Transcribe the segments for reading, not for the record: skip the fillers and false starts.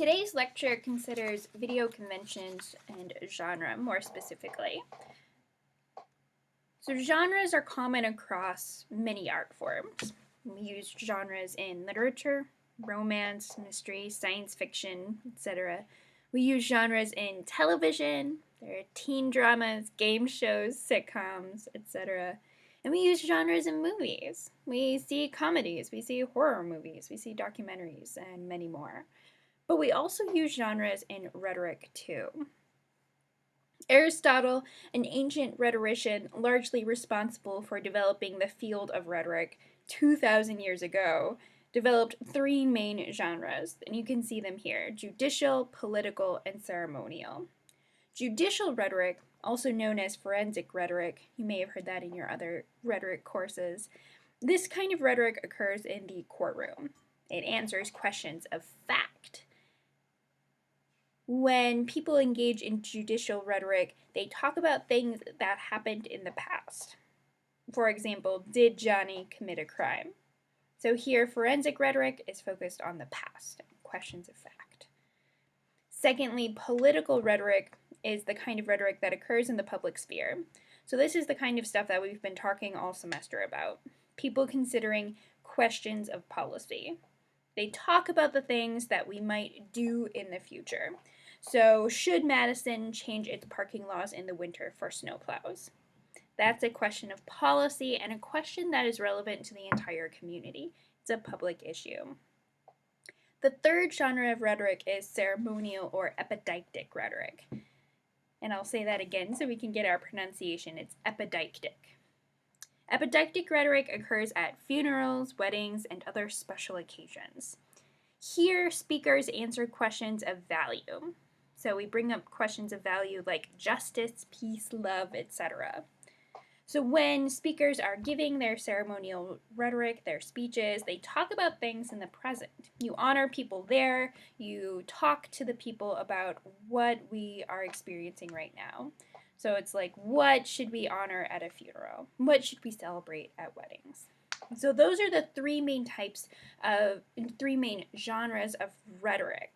Today's lecture considers video conventions and genre more specifically. So genres are common across many art forms. We use genres in literature, romance, mystery, science fiction, etc. We use genres in television, there are teen dramas, game shows, sitcoms, etc. And we use genres in movies. We see comedies, we see horror movies, we see documentaries, and many more. But we also use genres in rhetoric too. Aristotle, an ancient rhetorician largely responsible for developing the field of rhetoric 2,000 years ago, developed three main genres, and you can see them here: judicial, political, and ceremonial. Judicial rhetoric, also known as forensic rhetoric, you may have heard that in your other rhetoric courses. This kind of rhetoric occurs in the courtroom. It answers questions of fact. When people engage in judicial rhetoric, they talk about things that happened in the past. For example, did Johnny commit a crime? So here, forensic rhetoric is focused on the past, questions of fact. Secondly, political rhetoric is the kind of rhetoric that occurs in the public sphere. So this is the kind of stuff that we've been talking all semester about. People considering questions of policy. They talk about the things that we might do in the future. So, should Madison change its parking laws in the winter for snowplows? That's a question of policy and a question that is relevant to the entire community. It's a public issue. The third genre of rhetoric is ceremonial or epideictic rhetoric. And I'll say that again so we can get our pronunciation. It's epideictic. Epideictic rhetoric occurs at funerals, weddings, and other special occasions. Here, speakers answer questions of value. So we bring up questions of value like justice, peace, love, etc. So when speakers are giving their ceremonial rhetoric, their speeches, they talk about things in the present. You honor people there, you talk to the people about what we are experiencing right now. So it's like, what should we honor at a funeral? What should we celebrate at weddings? So those are the three main genres of rhetoric.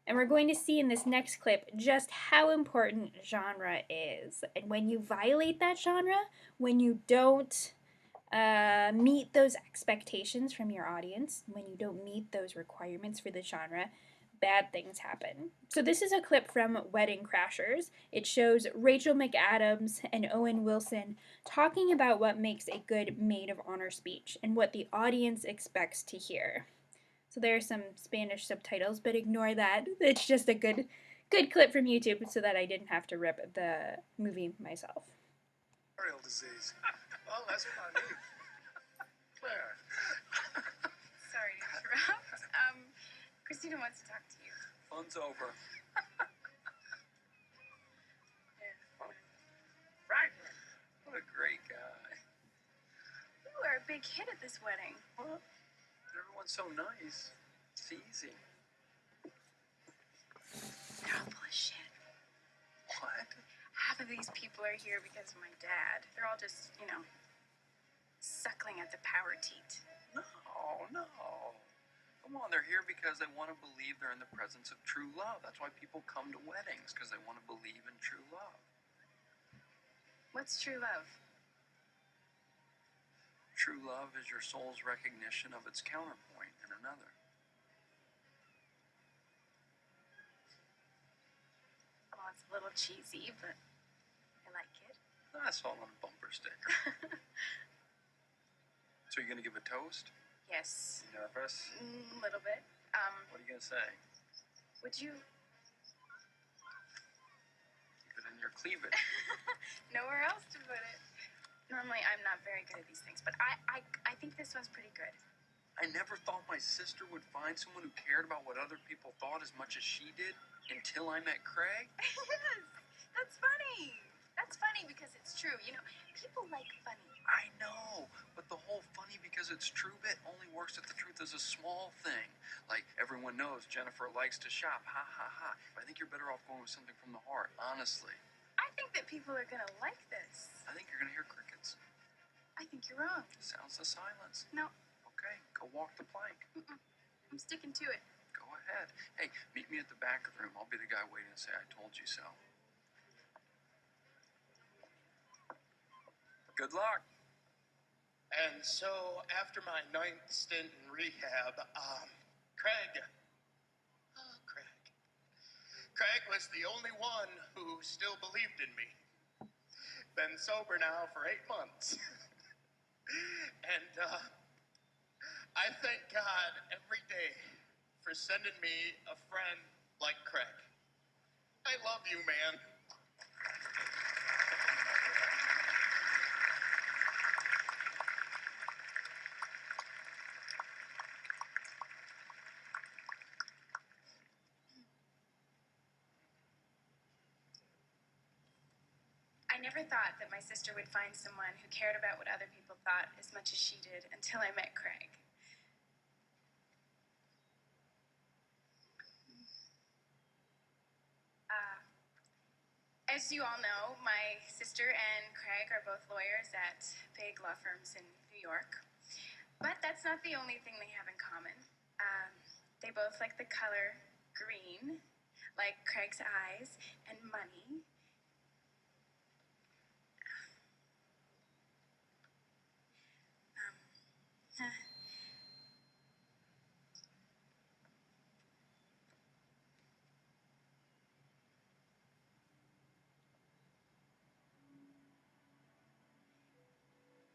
And we're going to see in this next clip just how important genre is. And when you violate that genre, when you don't meet those expectations from your audience, when you don't meet those requirements for the genre, bad things happen. So this is a clip from Wedding Crashers. It shows Rachel McAdams and Owen Wilson talking about what makes a good maid of honor speech and what the audience expects to hear. So there are some Spanish subtitles, but ignore that. It's just a good clip from YouTube so that I didn't have to rip the movie myself. Venereal disease. Oh, that's funny. Claire. Sorry to interrupt. Christina wants to talk to you. Fun's over. Yeah. Right. What a great guy. You are a big hit at this wedding. Well, everyone's so nice. It's easy. They're all full of shit. What? Half of these people are here because of my dad. They're all just, suckling at the power teat. No. Come on, they're here because they want to believe they're in the presence of true love. That's why people come to weddings, because they want to believe in true love. What's true love? True love is your soul's recognition of its counterpoint in another. Well, it's a little cheesy, but I like it. I saw it on a bumper sticker. So you're going to give a toast? Yes. You nervous? A little bit. What are you going to say? Would you... Keep it in your cleavage. Nowhere else to put it. Normally, I'm not very good at these things, but I think this one's pretty good. I never thought my sister would find someone who cared about what other people thought as much as she did until I met Craig. Yes, that's funny. That's funny because it's true. People like funny. I know, but the whole funny because it's true bit only works if the truth is a small thing. Like, everyone knows Jennifer likes to shop, ha ha ha. I think you're better off going with something from the heart, honestly. I think that people are going to like this. I think you're going to hear crickets. I think you're wrong. Sounds of silence. No. Okay, go walk the plank. I'm sticking to it. Go ahead. Hey, meet me at the back of the room. I'll be the guy waiting to say I told you so. Good luck. And so, after my 9th stint in rehab, Craig was the only one who still believed in me. Been sober now for 8 months. And I thank God every day for sending me a friend like Craig. I love you, man. I never thought that my sister would find someone who cared about what other people thought as much as she did until I met Craig. As you all know, my sister and Craig are both lawyers at big law firms in New York. But that's not the only thing they have in common. They both like the color green, like Craig's eyes, and money.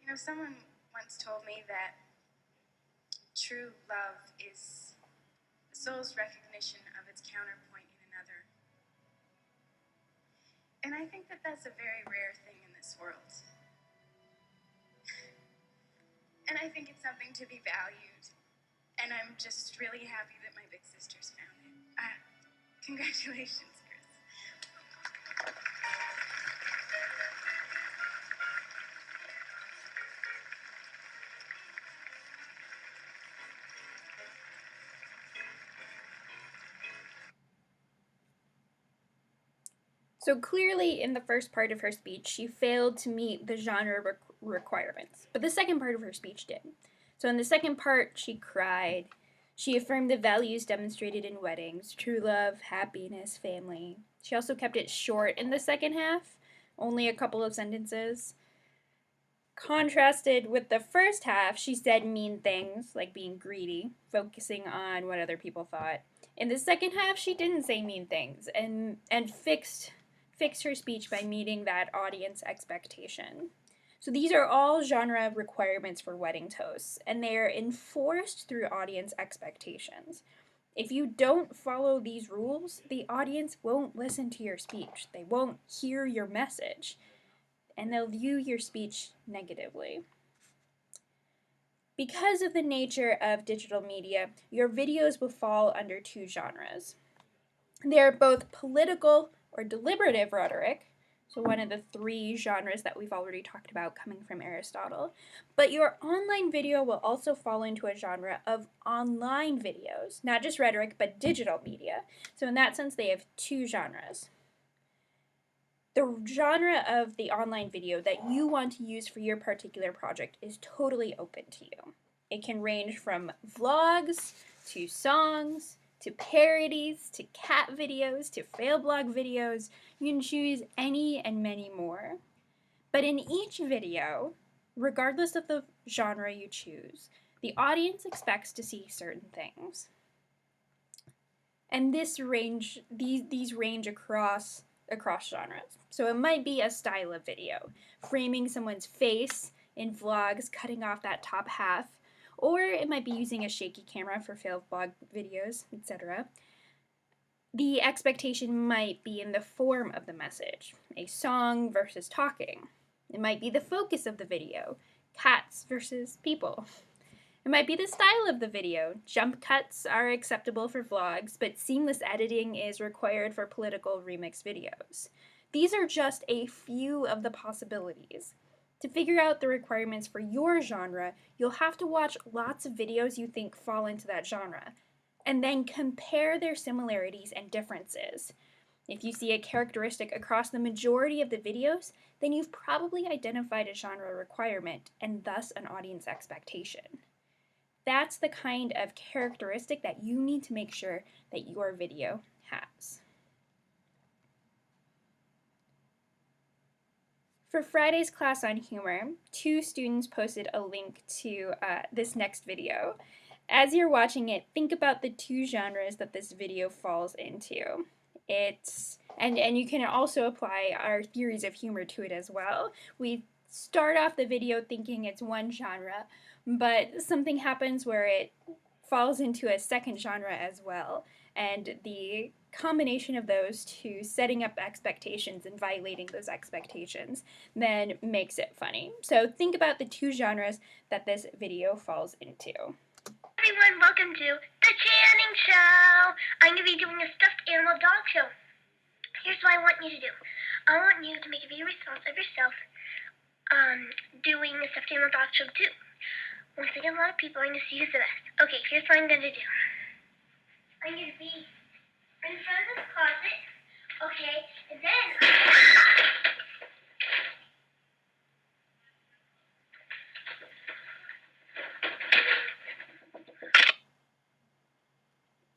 You know, someone once told me that true love is the soul's recognition of its counterpoint in another. And I think that that's a very rare thing in this world. And I think it's something to be valued. And I'm just really happy that my big sister's found it. Congratulations, Chris. So clearly, in the first part of her speech, she failed to meet the genre requirements, but the second part of her speech did. So in the second part, she cried. She affirmed the values demonstrated in weddings: true love, happiness, family. She also kept it short in the second half, only a couple of sentences. Contrasted with the first half, she said mean things, like being greedy, focusing on what other people thought. In the second half, she didn't say mean things and fixed her speech by meeting that audience expectation. So these are all genre requirements for wedding toasts, and they are enforced through audience expectations. If you don't follow these rules, the audience won't listen to your speech. They won't hear your message, and they'll view your speech negatively. Because of the nature of digital media, your videos will fall under two genres. They are both political or deliberative rhetoric, so one of the three genres that we've already talked about coming from Aristotle, but your online video will also fall into a genre of online videos, not just rhetoric, but digital media. So in that sense, they have two genres. The genre of the online video that you want to use for your particular project is totally open to you. It can range from vlogs to songs to parodies to cat videos to fail blog videos. You can choose any and many more. But in each video, regardless of the genre you choose, the audience expects to see certain things. And these range across genres. So it might be a style of video, framing someone's face in vlogs, cutting off that top half, or it might be using a shaky camera for failed vlog videos, etc. The expectation might be in the form of the message, a song versus talking. It might be the focus of the video, cats versus people. It might be the style of the video. Jump cuts are acceptable for vlogs, but seamless editing is required for political remix videos. These are just a few of the possibilities. To figure out the requirements for your genre, you'll have to watch lots of videos you think fall into that genre, and then compare their similarities and differences. If you see a characteristic across the majority of the videos, then you've probably identified a genre requirement, and thus an audience expectation. That's the kind of characteristic that you need to make sure that your video has. For Friday's class on humor, 2 students posted a link to this next video. As you're watching it, think about the 2 genres that this video falls into. And you can also apply our theories of humor to it as well. We start off the video thinking it's one genre, but something happens where it falls into a second genre as well, and the combination of those 2 setting up expectations and violating those expectations then makes it funny. So think about the 2 genres that this video falls into. Everyone, welcome to the Channing Show. I'm going to be doing a stuffed animal dog show. Here's what I want you to do. I want you to make a video response of yourself doing a stuffed animal dog show too. Once I get a lot of people, I'm going to see who's the best. Okay, here's what I'm going to do. I'm going to be in front of this closet. Okay, and then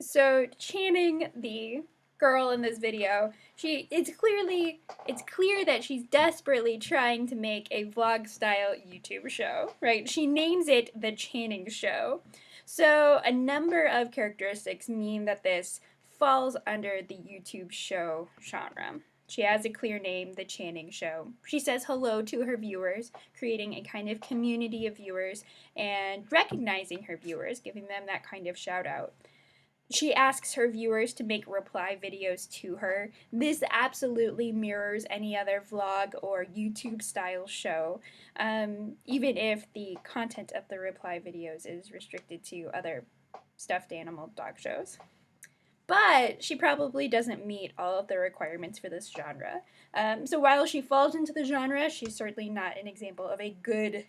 So Channing, the girl in this video, it's clear that she's desperately trying to make a vlog style YouTube show, right? She names it The Channing Show. So a number of characteristics mean that this falls under the YouTube show genre. She has a clear name, The Channing Show. She says hello to her viewers, creating a kind of community of viewers and recognizing her viewers, giving them that kind of shout out. She asks her viewers to make reply videos to her. This absolutely mirrors any other vlog or YouTube style show, even if the content of the reply videos is restricted to other stuffed animal dog shows. But she probably doesn't meet all of the requirements for this genre. So while she falls into the genre, she's certainly not an example of a good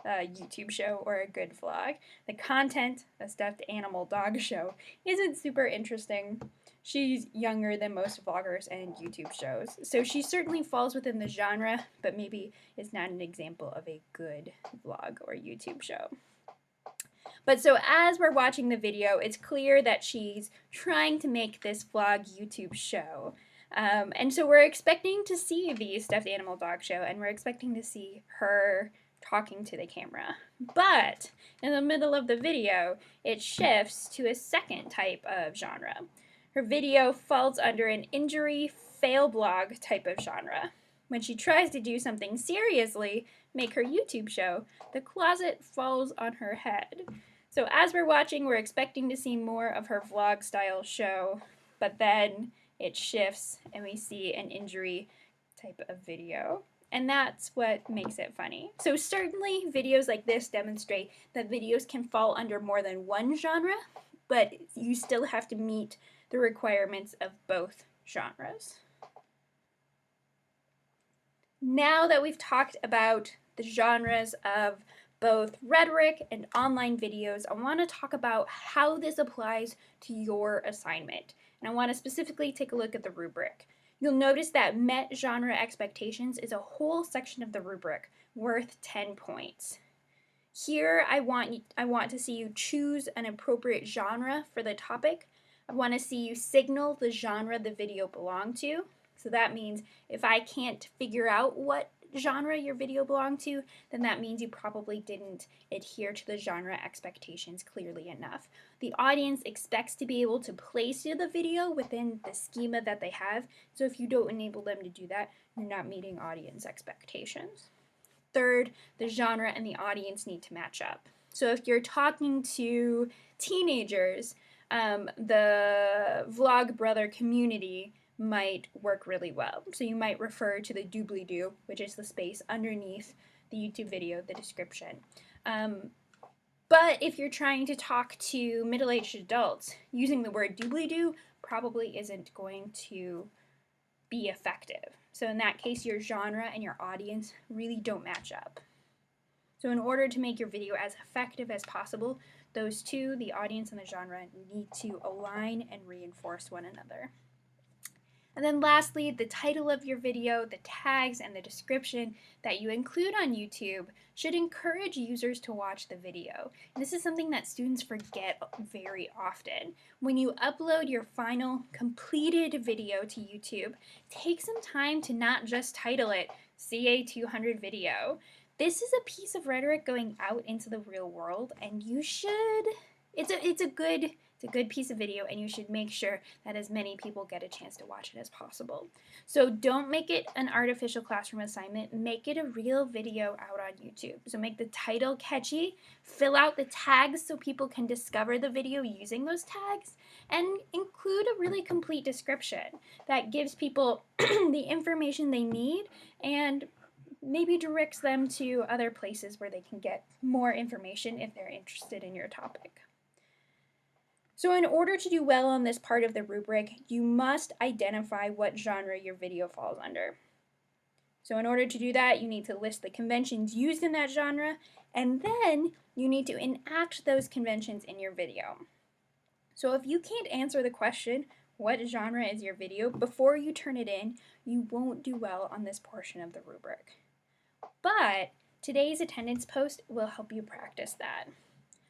YouTube show or a good vlog. The content, a stuffed animal dog show, isn't super interesting. She's younger than most vloggers and YouTube shows, so she certainly falls within the genre, but maybe is not an example of a good vlog or YouTube show. But so as we're watching the video, it's clear that she's trying to make this vlog YouTube show. And so we're expecting to see the stuffed animal dog show, and we're expecting to see her talking to the camera. But in the middle of the video, it shifts to a second type of genre. Her video falls under an injury fail blog type of genre. When she tries to do something seriously, make her YouTube show, the closet falls on her head. So as we're watching, we're expecting to see more of her vlog style show, but then it shifts and we see an injury type of video. And that's what makes it funny. So certainly videos like this demonstrate that videos can fall under more than one genre, but you still have to meet the requirements of both genres. Now that we've talked about the genres of both rhetoric and online videos, I want to talk about how this applies to your assignment. And I want to specifically take a look at the rubric. You'll notice that met genre expectations is a whole section of the rubric worth 10 points. Here I want to see you choose an appropriate genre for the topic. I want to see you signal the genre the video belonged to. So that means if I can't figure out what genre your video belonged to, then that means you probably didn't adhere to the genre expectations clearly enough. The audience expects to be able to place the video within the schema that they have, so if you don't enable them to do that, you're not meeting audience expectations. Third, the genre and the audience need to match up. So if you're talking to teenagers, the Vlogbrother community might work really well. So you might refer to the doobly-doo, which is the space underneath the YouTube video, the description. But if you're trying to talk to middle-aged adults, using the word doobly-doo probably isn't going to be effective. So in that case, your genre and your audience really don't match up. So in order to make your video as effective as possible, those two, the audience and the genre, need to align and reinforce one another. And then lastly, the title of your video, the tags, and the description that you include on YouTube should encourage users to watch the video. And this is something that students forget very often. When you upload your final completed video to YouTube, take some time to not just title it CA200 video. This is a piece of rhetoric going out into the real world, and you should, it's a good piece of video, and you should make sure that as many people get a chance to watch it as possible. So don't make it an artificial classroom assignment, make it a real video out on YouTube. So make the title catchy, fill out the tags so people can discover the video using those tags, and include a really complete description that gives people the information they need and maybe directs them to other places where they can get more information if they're interested in your topic. So in order to do well on this part of the rubric, you must identify what genre your video falls under. So in order to do that, you need to list the conventions used in that genre, and then you need to enact those conventions in your video. So if you can't answer the question, what genre is your video, before you turn it in, you won't do well on this portion of the rubric. But today's attendance post will help you practice that.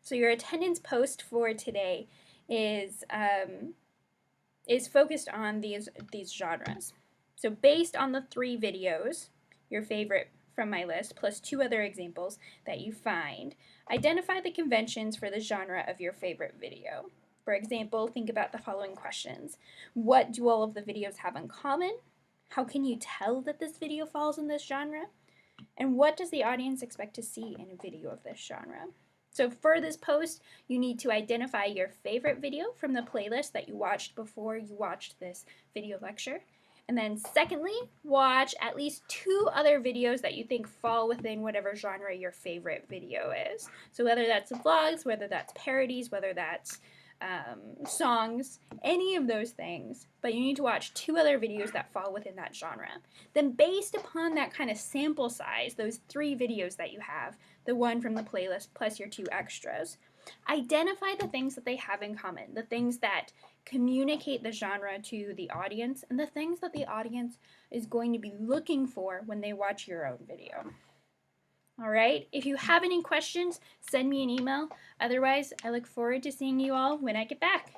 So your attendance post for today is focused on these genres. So based on the 3 videos, your favorite from my list, plus 2 other examples that you find, identify the conventions for the genre of your favorite video. For example, think about the following questions. What do all of the videos have in common? How can you tell that this video falls in this genre? And what does the audience expect to see in a video of this genre? So for this post, you need to identify your favorite video from the playlist that you watched before you watched this video lecture. And then secondly, watch at least 2 other videos that you think fall within whatever genre your favorite video is. So whether that's vlogs, whether that's parodies, whether that's songs, any of those things, but you need to watch 2 other videos that fall within that genre. Then based upon that kind of sample size, those 3 videos that you have, the one from the playlist plus your 2 extras, identify the things that they have in common, the things that communicate the genre to the audience, and the things that the audience is going to be looking for when they watch your own video. All right, if you have any questions, send me an email. Otherwise, I look forward to seeing you all when I get back.